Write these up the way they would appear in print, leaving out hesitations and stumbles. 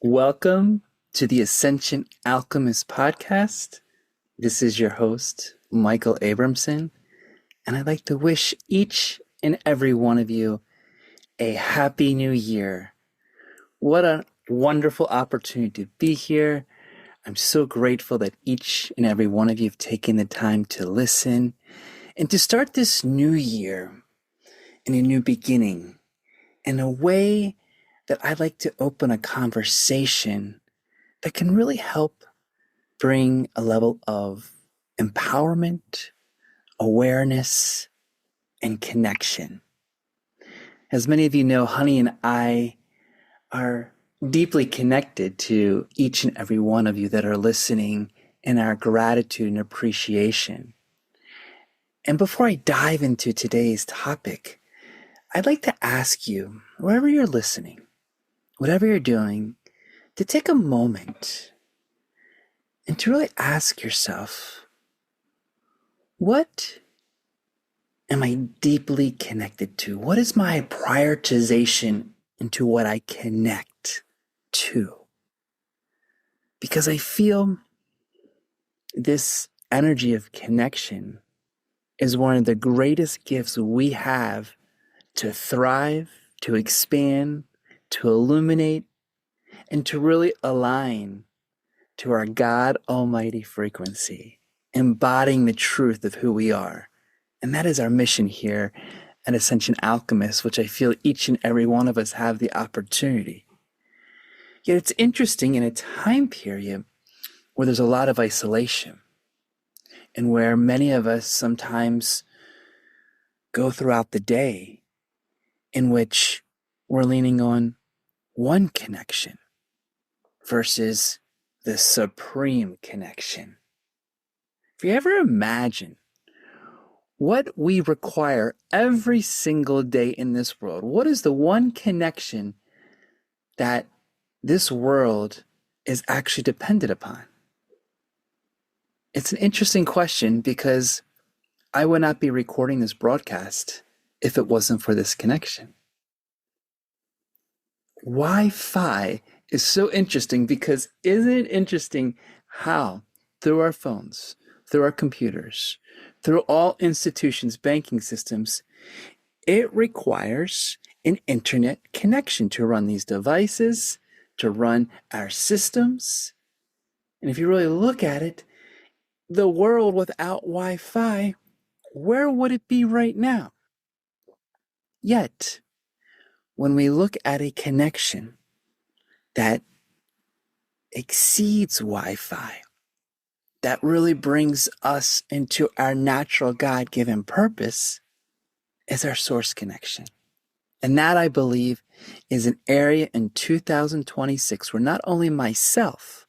Welcome to the Ascension Alchemists podcast. This is your host, Michael Abramson, and I'd like to wish each and every one of you a happy new year. What a wonderful opportunity to be here. I'm so grateful that each and every one of you have taken the time to listen and to start this new year in a new beginning in a way that I'd like to open a conversation that can really help bring a level of empowerment, awareness, and connection. As many of you know, Honey and I are deeply connected to each and every one of you that are listening in our gratitude and appreciation. And before I dive into today's topic, I'd like to ask you, wherever you're listening, whatever you're doing, to take a moment and to really ask yourself, what am I deeply connected to? What is my prioritization into what I connect to? Because I feel this energy of connection is one of the greatest gifts we have to thrive, to expand, to illuminate, and to really align to our God Almighty frequency, embodying the truth of who we are. And that is our mission here at Ascension Alchemists, which I feel each and every one of us have the opportunity. Yet it's interesting in a time period where there's a lot of isolation and where many of us sometimes go throughout the day in which we're leaning on one connection versus the supreme connection. If you ever imagine what we require every single day in this world, what is the one connection that this world is actually dependent upon? It's an interesting question because I would not be recording this broadcast if it wasn't for this connection. Wi-Fi is so interesting because isn't it interesting how through our phones, through our computers, through all institutions, banking systems, it requires an internet connection to run these devices, to run our systems. And if you really look at it, the world without Wi-Fi, where would it be right now? Yet, when we look at a connection that exceeds Wi-Fi, that really brings us into our natural God-given purpose, is our source connection. And that, I believe, is an area in 2026 where not only myself,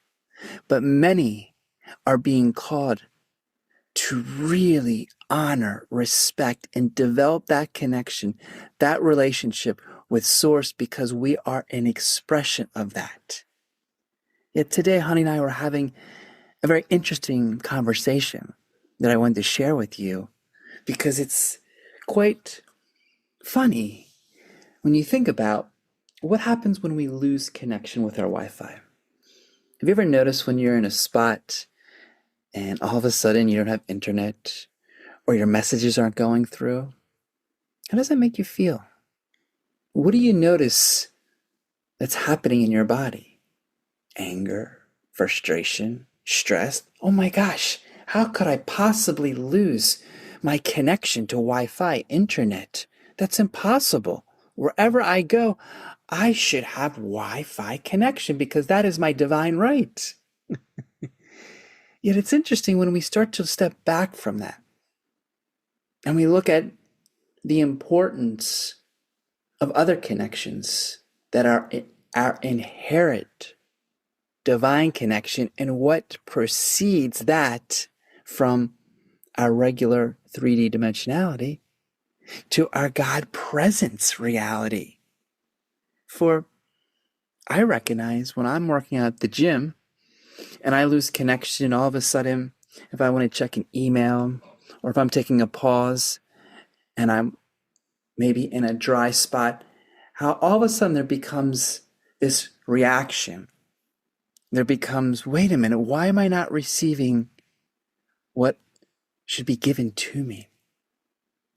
but many are being called to really honor, respect, and develop that connection, that relationship with Source, because we are an expression of that. Yet today, Honey and I were having a very interesting conversation that I wanted to share with you because it's quite funny when you think about what happens when we lose connection with our Wi-Fi. Have you ever noticed when you're in a spot and all of a sudden you don't have internet or your messages aren't going through? How does that make you feel? What do you notice that's happening in your body? Anger, frustration, stress. Oh my gosh, how could I possibly lose my connection to Wi-Fi, internet? That's impossible. Wherever I go, I should have Wi-Fi connection because that is my divine right. Yet it's interesting when we start to step back from that and we look at the importance of other connections that are our inherent divine connection and what precedes that from our regular 3D dimensionality to our God presence reality. For I recognize when I'm working out at the gym and I lose connection, all of a sudden, if I want to check an email or if I'm taking a pause and I'm maybe in a dry spot, how all of a sudden there becomes this reaction there becomes, wait a minute, why am I not receiving what should be given to me?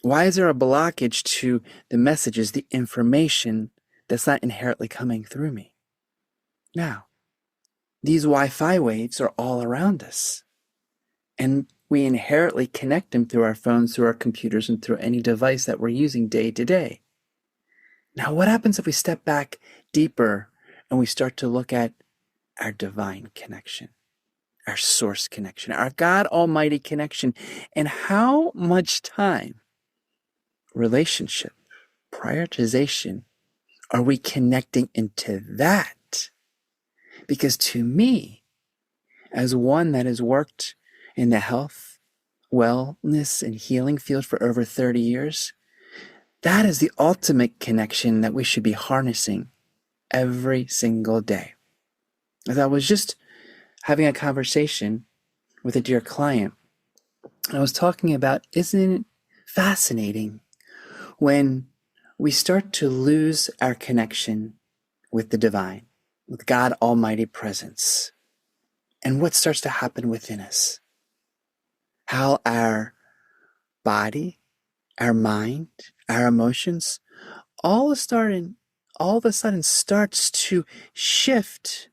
Why is there a blockage to the messages, the information that's not inherently coming through me? Now, these Wi-Fi waves are all around us, and we inherently connect them through our phones, through our computers, and through any device that we're using day to day. Now, what happens if we step back deeper and we start to look at our divine connection, our source connection, our God Almighty connection, and how much time, relationship, prioritization are we connecting into that? Because to me, as one that has worked in the health, wellness, and healing field for over 30 years, that is the ultimate connection that we should be harnessing every single day. As I was just having a conversation with a dear client, and I was talking about, isn't it fascinating when we start to lose our connection with the divine, with God Almighty presence, and what starts to happen within us? How our body, our mind, our emotions, all of a sudden starts to shift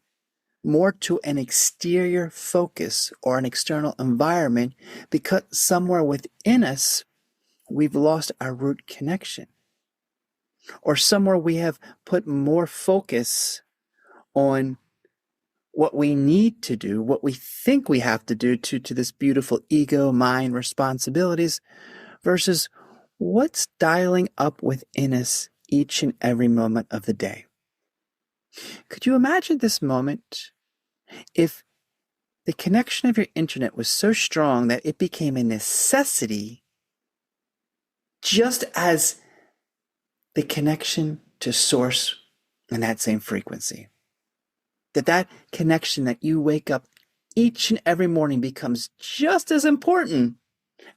more to an exterior focus or an external environment, because somewhere within us we've lost our root connection, or somewhere we have put more focus on what we need to do, what we think we have to do to this beautiful ego, mind, responsibilities, versus what's dialing up within us each and every moment of the day. Could you imagine this moment if the connection of your internet was so strong that it became a necessity, just as the connection to source in that same frequency? That connection that you wake up each and every morning becomes just as important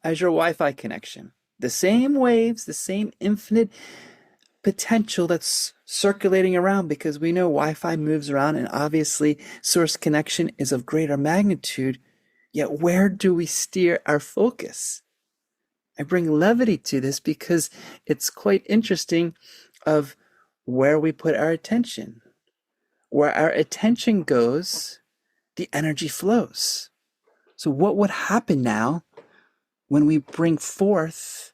as your Wi-Fi connection. The same waves, the same infinite potential that's circulating around, because we know Wi-Fi moves around, and obviously source connection is of greater magnitude. Yet where do we steer our focus? I bring levity to this because it's quite interesting of where we put our attention. Where our attention goes, the energy flows. So what would happen now when we bring forth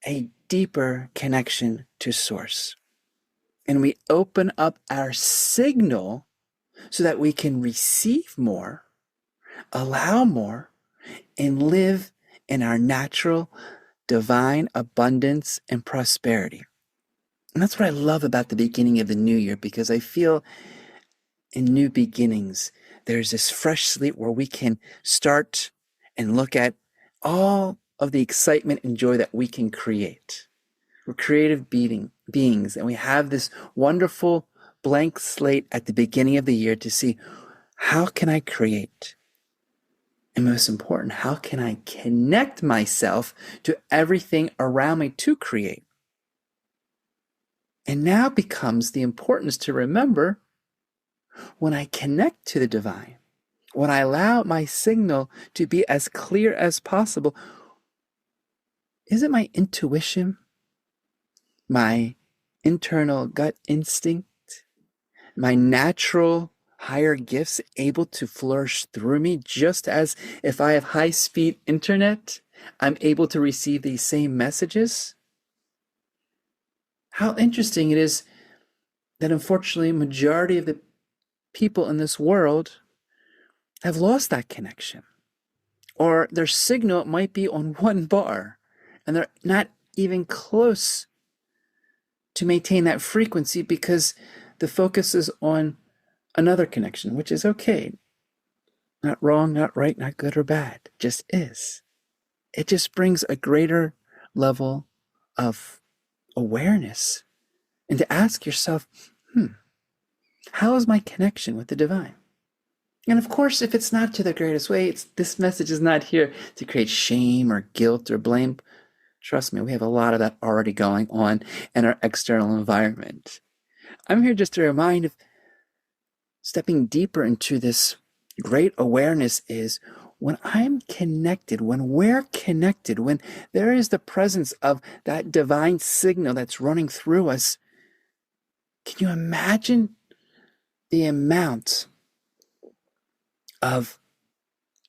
a deeper connection to source, and we open up our signal so that we can receive more, allow more, and live in our natural divine abundance and prosperity? And that's what I love about the beginning of the new year, because I feel in new beginnings, there's this fresh slate where we can start and look at all of the excitement and joy that we can create. We're creative beings, and we have this wonderful blank slate at the beginning of the year to see, how can I create? And most important, how can I connect myself to everything around me to create? And now becomes the importance to remember, when I connect to the divine, when I allow my signal to be as clear as possible, is it my intuition, my internal gut instinct, my natural higher gifts able to flourish through me, just as if I have high-speed internet, I'm able to receive these same messages? How interesting it is that unfortunately majority of the people in this world have lost that connection, or their signal might be on one bar and they're not even close to maintain that frequency, because the focus is on another connection, which is okay. Not wrong, not right, not good or bad, just is. It just brings a greater level of awareness, and to ask yourself, how is my connection with the divine? And of course, if it's not to the greatest way, this message is not here to create shame or guilt or blame. Trust me, we have a lot of that already going on in our external environment. I'm here just to remind of stepping deeper into this great awareness is when I'm connected, when we're connected, when there is the presence of that divine signal that's running through us, can you imagine the amount of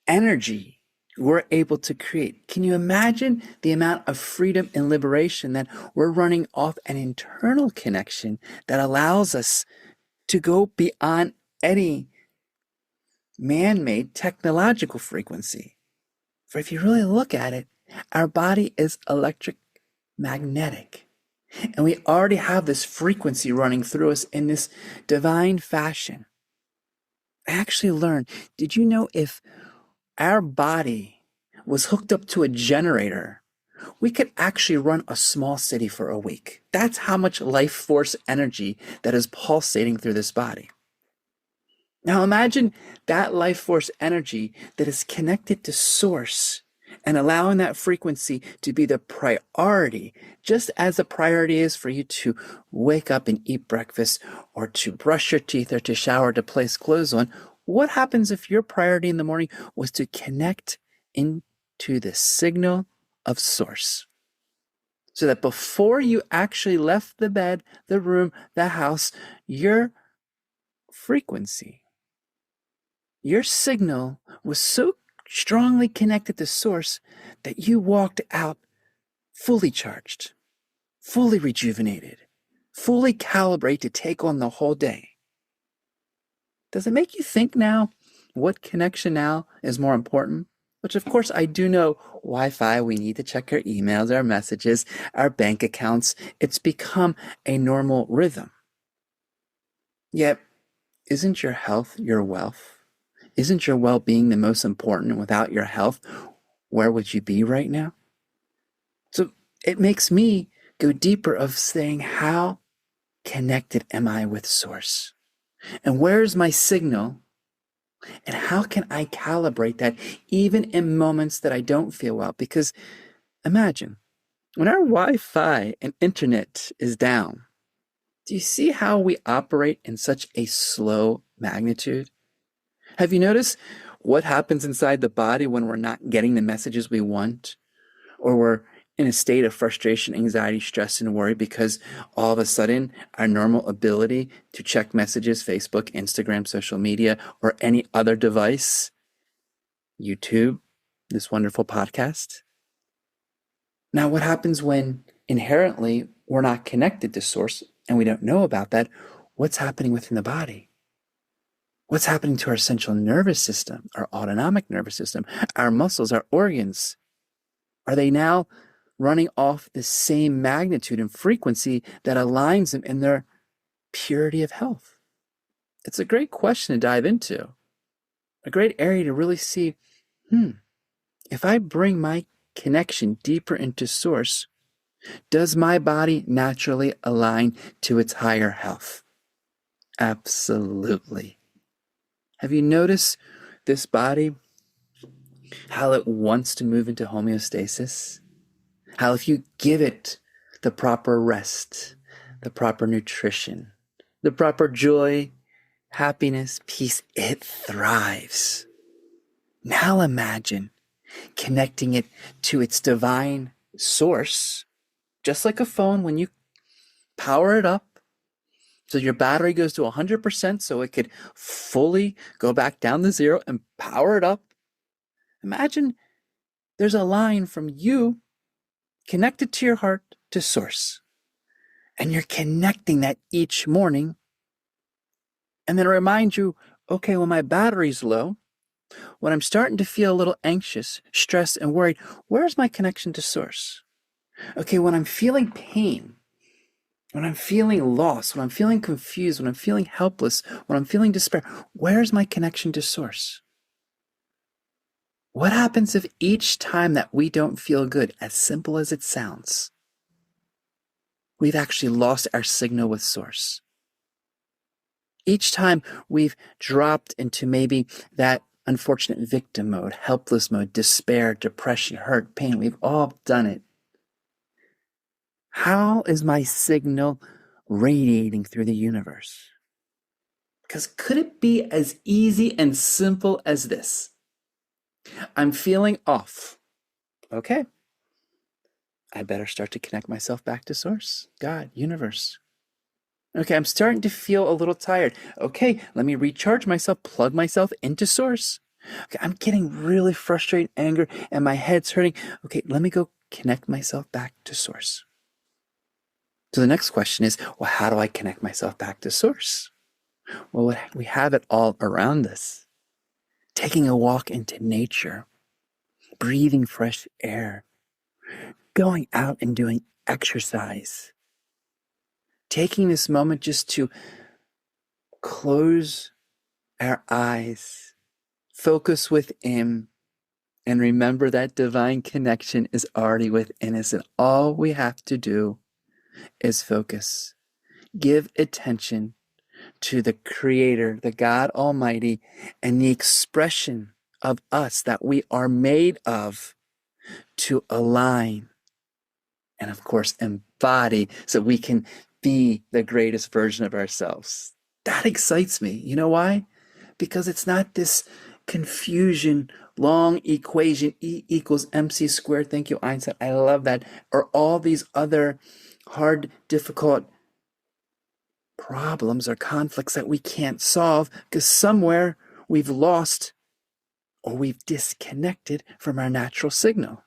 energy we're able to create? Can you imagine the amount of freedom and liberation that we're running off an internal connection that allows us to go beyond any man-made technological frequency? For if you really look at it, our body is electromagnetic. And we already have this frequency running through us in this divine fashion. I actually learned, did you know if our body was hooked up to a generator, we could actually run a small city for a week? That's how much life force energy that is pulsating through this body. Now imagine that life force energy that is connected to source and allowing that frequency to be the priority, just as the priority is for you to wake up and eat breakfast or to brush your teeth or to shower, to place clothes on. What happens if your priority in the morning was to connect into the signal of source? So that before you actually left the bed, the room, the house, your frequency, your signal was so strongly connected to source that you walked out fully charged, fully rejuvenated, fully calibrated to take on the whole day. Does it make you think now what connection now is more important? Which of course I do know Wi-Fi, we need to check our emails, our messages, our bank accounts. It's become a normal rhythm. Yet, isn't your health your wealth? Isn't your well-being the most important? And without your health, where would you be right now? So it makes me go deeper of saying, how connected am I with source? And where's my signal? And how can I calibrate that even in moments that I don't feel well? Because imagine, when our Wi-Fi and internet is down, do you see how we operate in such a slow magnitude? Have you noticed what happens inside the body when we're not getting the messages we want? Or we're in a state of frustration, anxiety, stress, and worry because all of a sudden our normal ability to check messages, Facebook, Instagram, social media, or any other device, YouTube, this wonderful podcast. Now, what happens when inherently we're not connected to source and we don't know about that? What's happening within the body? What's happening to our central nervous system, our autonomic nervous system, our muscles, our organs? Are they now running off the same magnitude and frequency that aligns them in their purity of health? It's a great question to dive into, a great area to really see, if I bring my connection deeper into source, does my body naturally align to its higher health? Absolutely. Have you noticed this body, how it wants to move into homeostasis? How if you give it the proper rest, the proper nutrition, the proper joy, happiness, peace, it thrives. Now imagine connecting it to its divine source, just like a phone when you power it up. So your battery goes to 100% so it could fully go back down to zero and power it up. Imagine there's a line from you connected to your heart to source. And you're connecting that each morning. And then it reminds you, okay, when my battery's low, when I'm starting to feel a little anxious, stressed, and worried, where's my connection to source? Okay, when I'm feeling pain, when I'm feeling lost, when I'm feeling confused, when I'm feeling helpless, when I'm feeling despair, where's my connection to source? What happens if each time that we don't feel good, as simple as it sounds, we've actually lost our signal with source? Each time we've dropped into maybe that unfortunate victim mode, helpless mode, despair, depression, hurt, pain, we've all done it. How is my signal radiating through the universe? Because could it be as easy and simple as this? I'm feeling off. Okay. I better start to connect myself back to source, God, universe. Okay, I'm starting to feel a little tired. Okay, let me recharge myself, plug myself into source. Okay, I'm getting really frustrated, anger, and my head's hurting. Okay, let me go connect myself back to source. So the next question is, well, how do I connect myself back to source? Well, we have it all around us. Taking a walk into nature, breathing fresh air, going out and doing exercise, taking this moment just to close our eyes, focus within, and remember that divine connection is already within us. And all we have to do is focus, give attention to the Creator, the God Almighty, and the expression of us that we are made of to align and, of course, embody so we can be the greatest version of ourselves. That excites me. You know why? Because it's not this confusion, long equation, E equals mc squared. Thank you, Einstein. I love that. Or all these other hard, difficult problems or conflicts that we can't solve because somewhere we've lost or we've disconnected from our natural signal.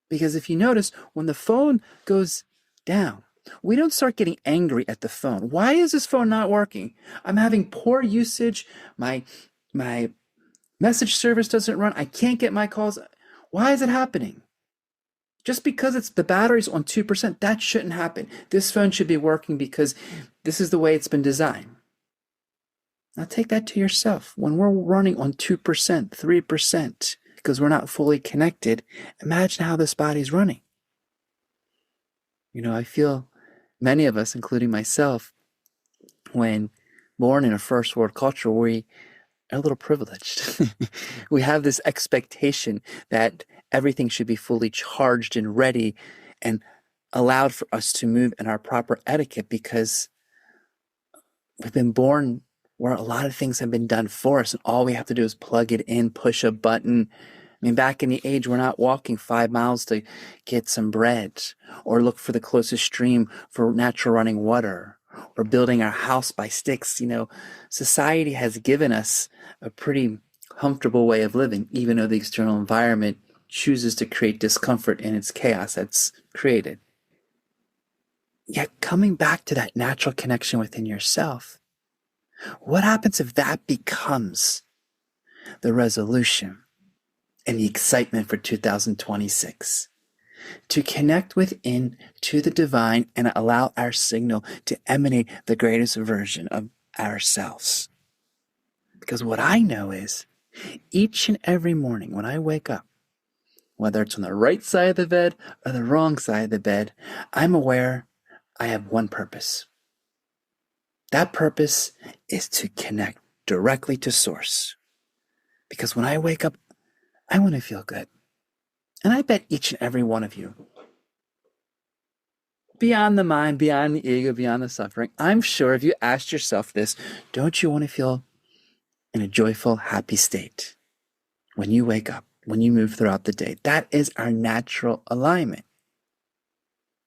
Because if you notice, when the phone goes down, we don't start getting angry at the phone. Why is this phone not working? I'm having poor usage. My message service doesn't run. I can't get my calls. Why is it happening? Just because it's the battery's on 2%, that shouldn't happen. This phone should be working because this is the way it's been designed. Now take that to yourself. When we're running on 2%, 3%, because we're not fully connected, imagine how this body's running. You know, I feel many of us, including myself, when born in a first world culture, we are a little privileged. We have this expectation that everything should be fully charged and ready and allowed for us to move in our proper etiquette because we've been born where a lot of things have been done for us and all we have to do is plug it in, push a button. I mean, back in the age, we're not walking 5 miles to get some bread or look for the closest stream for natural running water or building our house by sticks. You know, society has given us a pretty comfortable way of living, even though the external environment chooses to create discomfort in its chaos that's created. Yet coming back to that natural connection within yourself, what happens if that becomes the resolution and the excitement for 2026? To connect within to the divine and allow our signal to emanate the greatest version of ourselves. Because what I know is each and every morning when I wake up, whether it's on the right side of the bed or the wrong side of the bed, I'm aware I have one purpose. That purpose is to connect directly to source. Because when I wake up, I want to feel good. And I bet each and every one of you, beyond the mind, beyond the ego, beyond the suffering, I'm sure if you asked yourself this, don't you want to feel in a joyful, happy state when you wake up, when you move throughout the day? That is our natural alignment.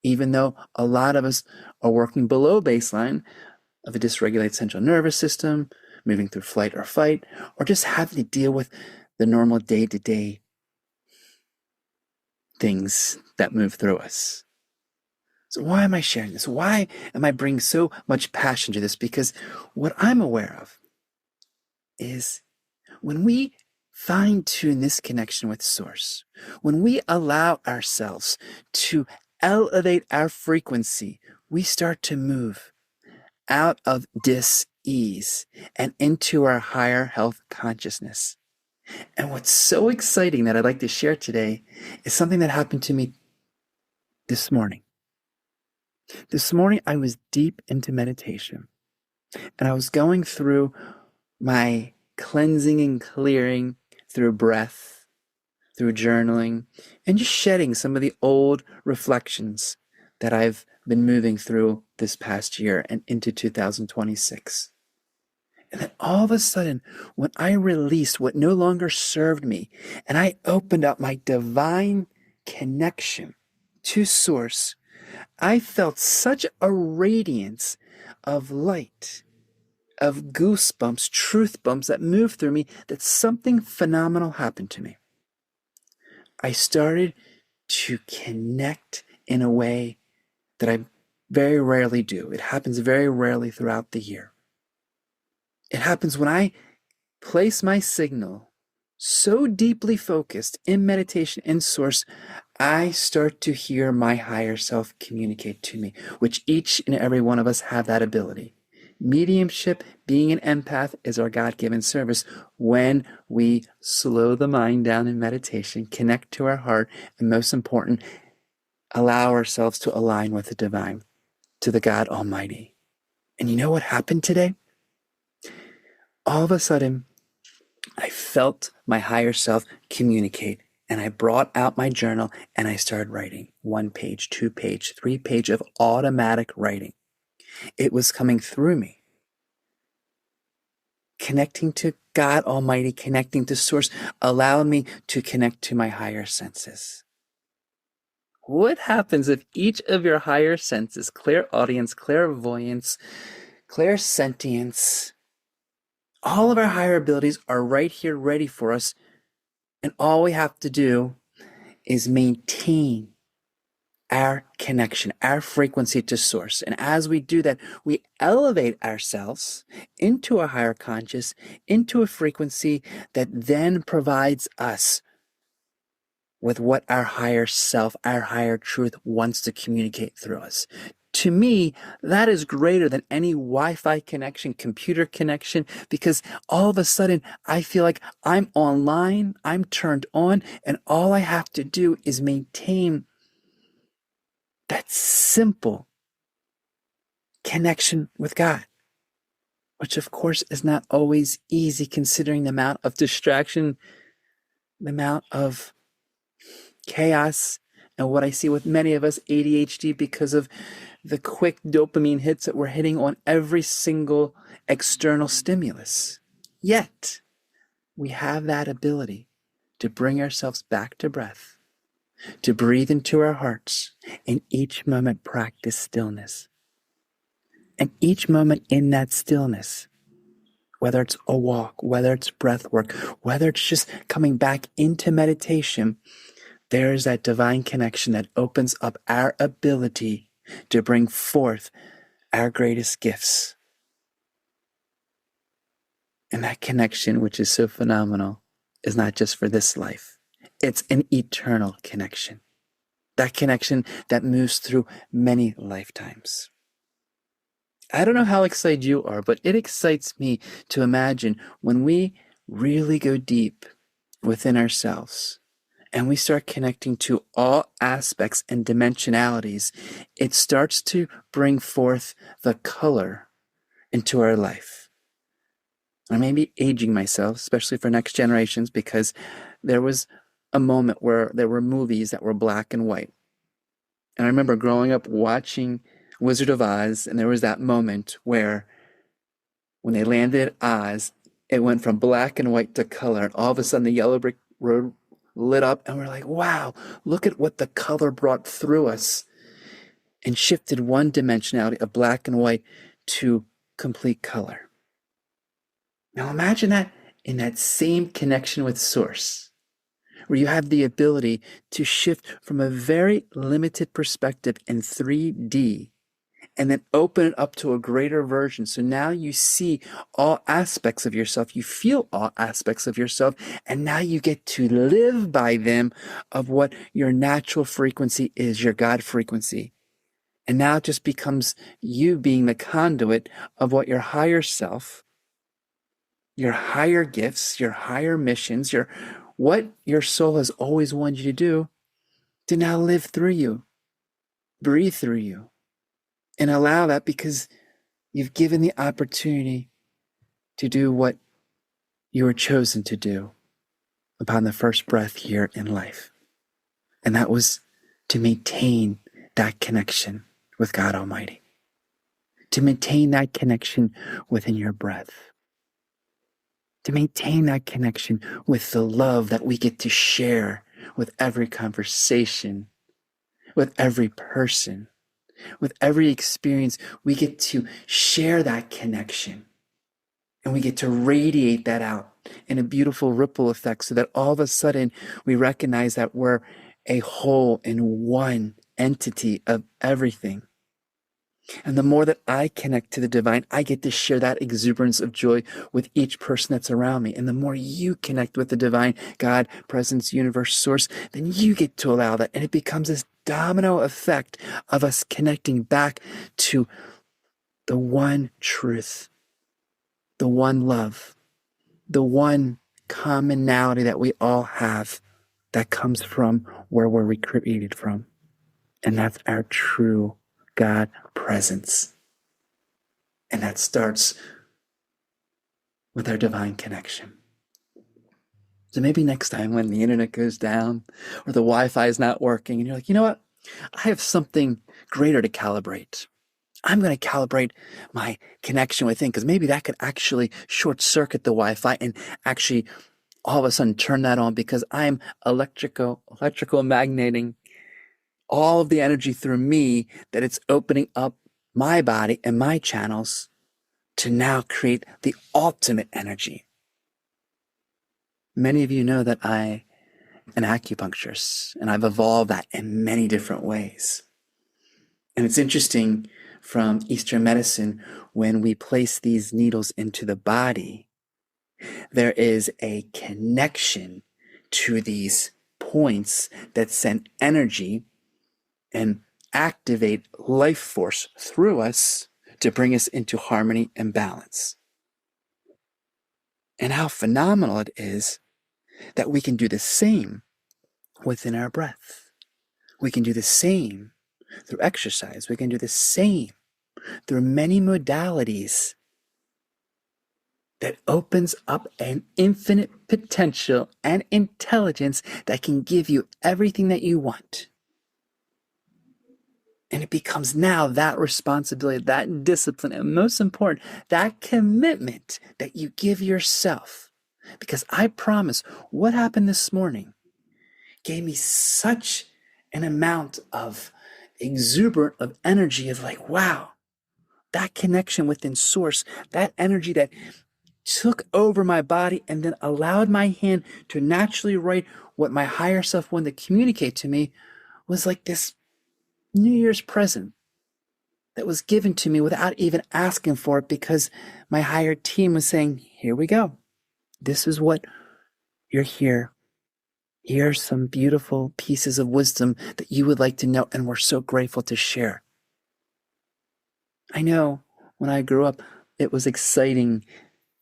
Even though a lot of us are working below baseline of a dysregulated central nervous system, moving through flight or fight, or just having to deal with the normal day-to-day things that move through us. So why am I sharing this? Why am I bringing so much passion to this? Because what I'm aware of is when we fine-tune this connection with source, when we allow ourselves to elevate our frequency, we start to move out of dis-ease and into our higher health consciousness. And what's so exciting that I'd like to share today is something that happened to me this morning. This morning, I was deep into meditation, and I was going through my cleansing and clearing through breath, through journaling, and just shedding some of the old reflections that I've been moving through this past year and into 2026. And then all of a sudden, when I released what no longer served me, and I opened up my divine connection to Source, I felt such a radiance of light, of goosebumps, truth bumps that moved through me, that something phenomenal happened to me. I started to connect in a way that I very rarely do. It happens very rarely throughout the year. It happens when I place my signal so deeply focused in meditation, in Source, I start to hear my higher self communicate to me, which each and every one of us have that ability. Mediumship, being an empath, is our God-given service when we slow the mind down in meditation, connect to our heart, and most important, allow ourselves to align with the divine, to the God Almighty. And you know what happened today? All of a sudden, I felt my higher self communicate, and I brought out my journal and I started writing 1 page, 2 page, 3 page of automatic writing. It was coming through me, connecting to God Almighty, connecting to Source, allowed me to connect to my higher senses. What happens if each of your higher senses, clairaudience, clairvoyance, clairsentience, all of our higher abilities are right here ready for us, and all we have to do is maintain our connection, our frequency to Source. And as we do that, we elevate ourselves into a higher conscious, into a frequency that then provides us with what our higher self, our higher truth wants to communicate through us. To me, that is greater than any Wi-Fi connection, computer connection, because all of a sudden I feel like I'm online, I'm turned on, and all I have to do is maintain that simple connection with God, which of course is not always easy considering the amount of distraction, the amount of chaos, and what I see with many of us, ADHD, because of the quick dopamine hits that we're hitting on every single external stimulus. Yet, we have that ability to bring ourselves back to breath, to breathe into our hearts, and each moment practice stillness. And each moment in that stillness, whether it's a walk, whether it's breath work, whether it's just coming back into meditation, there is that divine connection that opens up our ability to bring forth our greatest gifts. And that connection, which is so phenomenal, is not just for this life. It's an eternal connection. That connection that moves through many lifetimes. I don't know how excited you are, but it excites me to imagine when we really go deep within ourselves and we start connecting to all aspects and dimensionalities, it starts to bring forth the color into our life. I may be aging myself, especially for next generations, because there was a moment where there were movies that were black and white. And I remember growing up watching Wizard of Oz, and there was that moment where when they landed at Oz, it went from black and white to color, and all of a sudden the yellow brick road lit up, and we're like, wow, look at what the color brought through us and shifted one dimensionality of black and white to complete color. Now imagine that in that same connection with Source, where you have the ability to shift from a very limited perspective in 3D and then open it up to a greater version. So now you see all aspects of yourself, you feel all aspects of yourself, and now you get to live by them of what your natural frequency is, your God frequency. And now it just becomes you being the conduit of what your higher self, your higher gifts, your higher missions, what your soul has always wanted you to do, to now live through you, breathe through you, and allow that, because you've given the opportunity to do what you were chosen to do upon the first breath here in life. And that was to maintain that connection with God Almighty, to maintain that connection within your breath, to maintain that connection with the love that we get to share with every conversation, with every person, with every experience. We get to share that connection, and we get to radiate that out in a beautiful ripple effect, so that all of a sudden we recognize that we're a whole in one entity of everything. And the more that I connect to the divine, I get to share that exuberance of joy with each person that's around me. And the more you connect with the divine, God, presence, universe, source, then you get to allow that. And it becomes this domino effect of us connecting back to the one truth, the one love, the one commonality that we all have that comes from where we're created from. And that's our true God presence. And that starts with our divine connection. So maybe next time when the internet goes down or the Wi-Fi is not working and you're like, you know what? I have something greater to calibrate. I'm going to calibrate my connection within, because maybe that could actually short circuit the Wi-Fi and actually all of a sudden turn that on, because I'm electromagneting all of the energy through me, that it's opening up my body and my channels to now create the ultimate energy. Many of you know that I am an acupuncturist, and I've evolved that in many different ways. And it's interesting, from Eastern medicine, when we place these needles into the body, there is a connection to these points that send energy and activate life force through us to bring us into harmony and balance. And how phenomenal it is that we can do the same within our breath. We can do the same through exercise. We can do the same through many modalities that opens up an infinite potential and intelligence that can give you everything that you want. And it becomes now that responsibility, that discipline, and most important, that commitment that you give yourself. Because I promise, what happened this morning gave me such an amount of exuberant of energy of like, wow, that connection within source, that energy that took over my body and then allowed my hand to naturally write what my higher self wanted to communicate to me, was like this New Year's present that was given to me without even asking for it, because my higher team was saying, here we go. This is what you're here. Here are some beautiful pieces of wisdom that you would like to know, and we're so grateful to share. I know when I grew up, it was exciting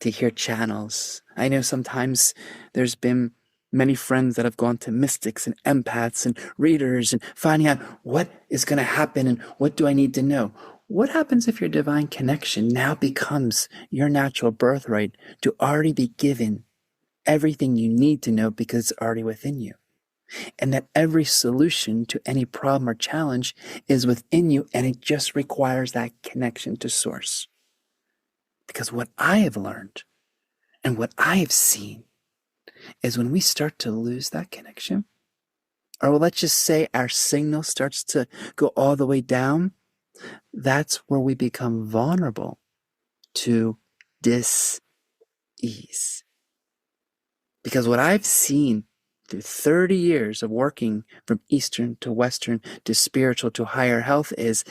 to hear channels. I know sometimes there's been many friends that have gone to mystics and empaths and readers and finding out what is going to happen and what do I need to know. What happens if your divine connection now becomes your natural birthright to already be given everything you need to know, because it's already within you? And that every solution to any problem or challenge is within you, and it just requires that connection to source. Because what I have learned and what I have seen is when we start to lose that connection, or let's just say our signal starts to go all the way down, that's where we become vulnerable to dis-ease. Because what I've seen through 30 years of working from Eastern to Western to spiritual to higher health is,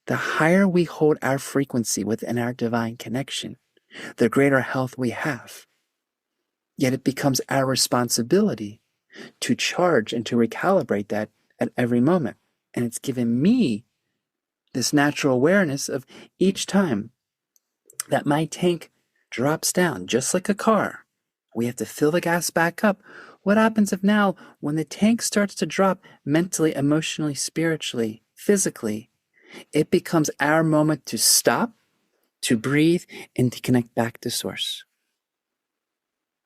the higher we hold our frequency within our divine connection, the greater health we have. Yet it becomes our responsibility to charge and to recalibrate that at every moment. And it's given me this natural awareness of each time that my tank drops down, just like a car, we have to fill the gas back up. What happens if now, when the tank starts to drop mentally, emotionally, spiritually, physically, it becomes our moment to stop, to breathe, and to connect back to source?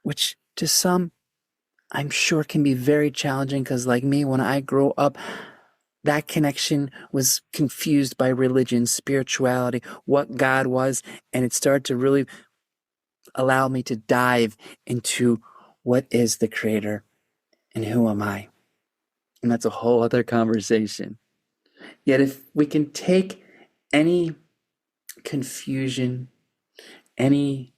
Which to some, I'm sure, can be very challenging, because like me, when I grow up, That connection was confused by religion, spirituality, what God was, and it started to really allow me to dive into what is the Creator and who am I? And that's a whole other conversation. Yet if we can take any confusion, any,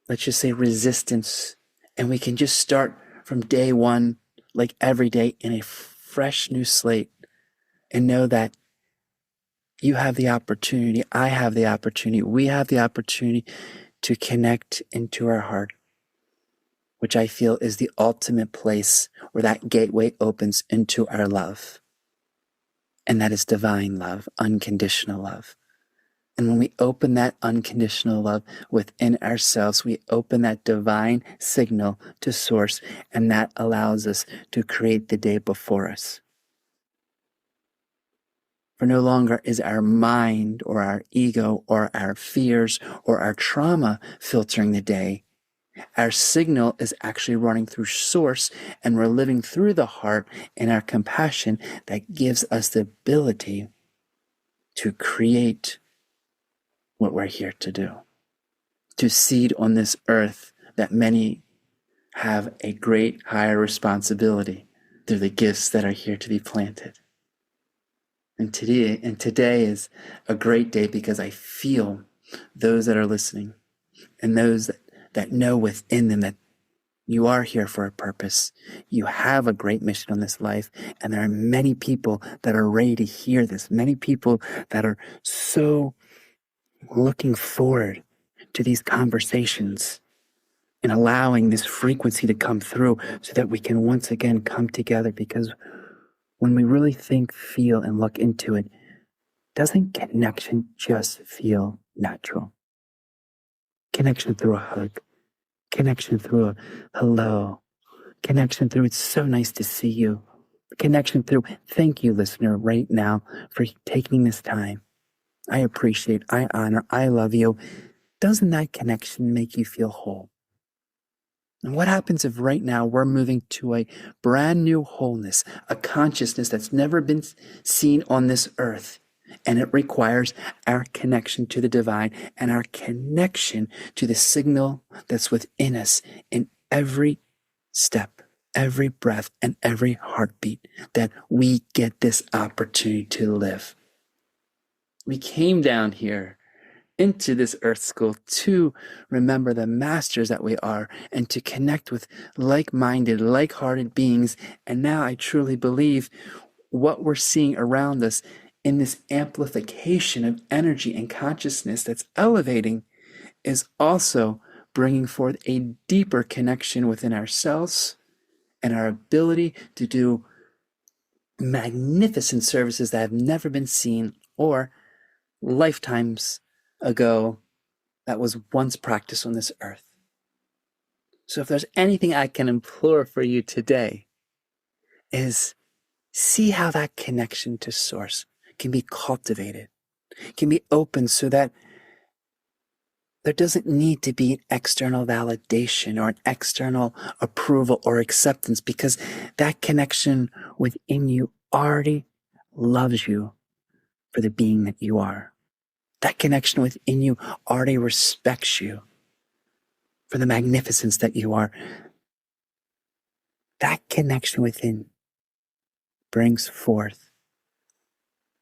let's just say, resistance, and we can just start from day one, like every day, in a fresh new slate, and know that you have the opportunity, I have the opportunity, we have the opportunity to connect into our heart, which I feel is the ultimate place where that gateway opens into our love. And that is divine love, unconditional love. And when we open that unconditional love within ourselves, we open that divine signal to source, and that allows us to create the day before us. For no longer is our mind or our ego or our fears or our trauma filtering the day. Our signal is actually running through source, and we're living through the heart and our compassion that gives us the ability to create what we're here to do. To seed on this earth that many have a great higher responsibility through the gifts that are here to be planted. And today is a great day because I feel those that are listening and those that know within them that you are here for a purpose. You have a great mission on this life, and there are many people that are ready to hear this. Many people that are so looking forward to these conversations and allowing this frequency to come through so that we can once again come together, because when we really think, feel, and look into it, doesn't connection just feel natural? Connection through a hug, connection through a hello, connection through it's so nice to see you, connection through thank you, listener, right now for taking this time. I appreciate, I honor, I love you. Doesn't that connection make you feel whole? And what happens if right now we're moving to a brand new wholeness, a consciousness that's never been seen on this earth? And it requires our connection to the divine and our connection to the signal that's within us in every step, every breath, and every heartbeat, that we get this opportunity to live. We came down here into this earth school to remember the masters that we are and to connect with like-minded, like-hearted beings. And now I truly believe what we're seeing around us in this amplification of energy and consciousness that's elevating is also bringing forth a deeper connection within ourselves and our ability to do magnificent services that have never been seen or lifetimes ago that was once practiced on this earth. So if there's anything I can implore for you today, is see how that connection to source can be cultivated, can be opened, so that there doesn't need to be an external validation or an external approval or acceptance, because that connection within you already loves you for the being that you are. That connection within you already respects you for the magnificence that you are. That connection within brings forth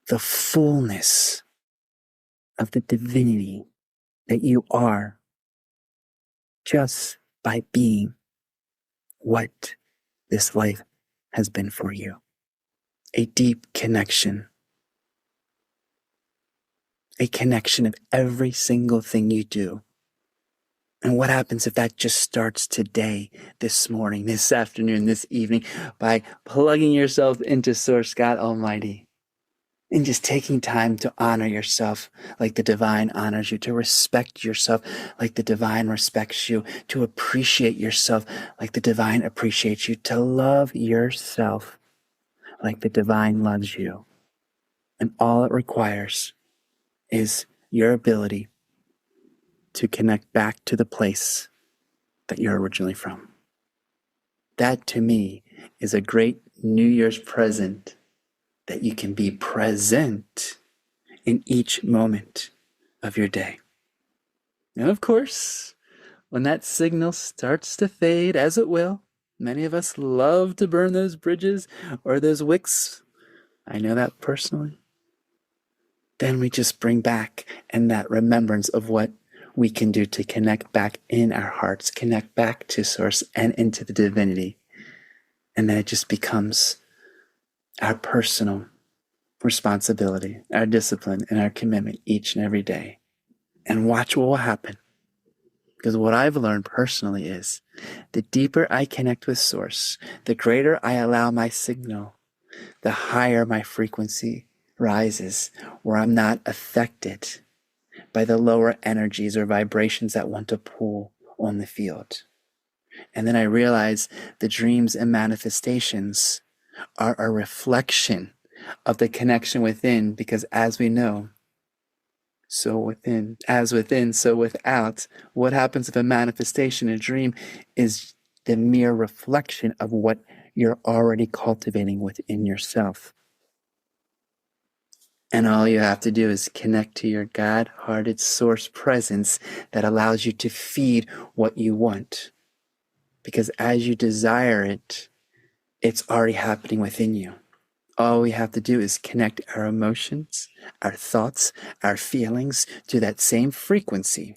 the fullness of the divinity that you are just by being what this life has been for you. A deep connection. A connection of every single thing you do. And what happens if that just starts today, this morning, this afternoon, this evening, by plugging yourself into Source God Almighty and just taking time to honor yourself like the divine honors you, to respect yourself like the divine respects you, to appreciate yourself like the divine appreciates you, to love yourself like the divine loves you. And all it requires is your ability to connect back to the place that you're originally from. That, to me, is a great New Year's present that you can be present in each moment of your day. And of course, when that signal starts to fade, as it will, many of us love to burn those bridges or those wicks. I know that personally. Then we just bring back and that remembrance of what we can do to connect back in our hearts, connect back to Source and into the divinity. And then it just becomes our personal responsibility, our discipline, and our commitment each and every day. And watch what will happen. Because what I've learned personally is the deeper I connect with Source, the greater I allow my signal, the higher my frequency rises, where I'm not affected by the lower energies or vibrations that want to pull on the field. And then I realize the dreams and manifestations are a reflection of the connection within, because as we know, so within, as within, so without. What happens if a manifestation, a dream, is the mere reflection of what you're already cultivating within yourself? And all you have to do is connect to your God-hearted Source presence that allows you to feed what you want. Because as you desire it, it's already happening within you. All we have to do is connect our emotions, our thoughts, our feelings to that same frequency,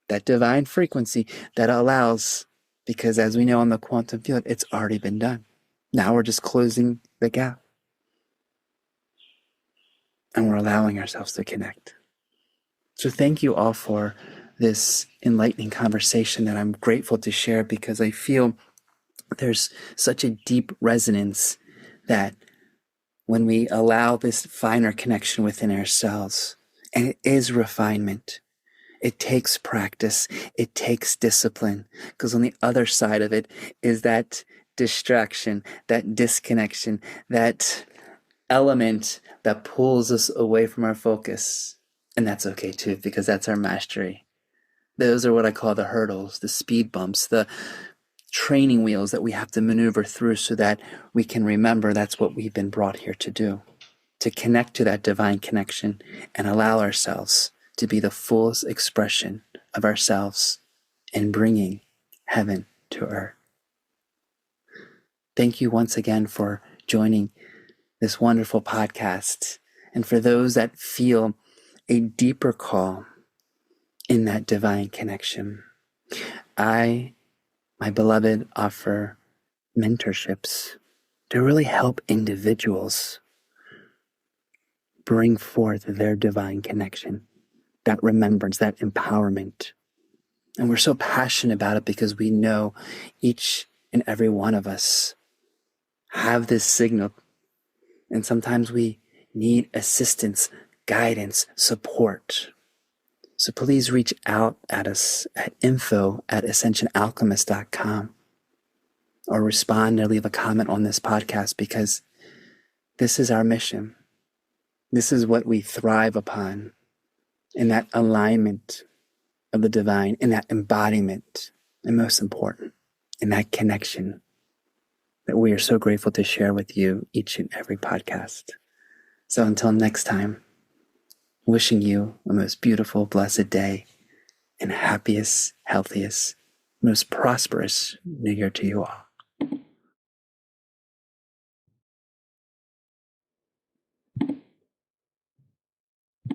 that divine frequency that allows, because as we know on the quantum field, it's already been done. Now we're just closing the gap. And we're allowing ourselves to connect. So thank you all for this enlightening conversation that I'm grateful to share, because I feel there's such a deep resonance that when we allow this finer connection within ourselves, and it is refinement, it takes practice, it takes discipline, because on the other side of it is that distraction, that disconnection, that element that pulls us away from our focus. And that's okay too, because that's our mastery. Those are what I call the hurdles, the speed bumps, the training wheels that we have to maneuver through so that we can remember that's what we've been brought here to do, to connect to that divine connection and allow ourselves to be the fullest expression of ourselves in bringing heaven to earth. Thank you once again for joining this wonderful podcast. And for those that feel a deeper call in that divine connection, I, my beloved, offer mentorships to really help individuals bring forth their divine connection, that remembrance, that empowerment. And we're so passionate about it because we know each and every one of us have this signal. And sometimes we need assistance, guidance, support. So please reach out at us at info@ascensionalchemist.com or respond or leave a comment on this podcast, because this is our mission. This is what we thrive upon, in that alignment of the divine, in that embodiment, and most important, in that connection that we are so grateful to share with you each and every podcast. So until next time, wishing you a most beautiful, blessed day and happiest, healthiest, most prosperous New Year to you all.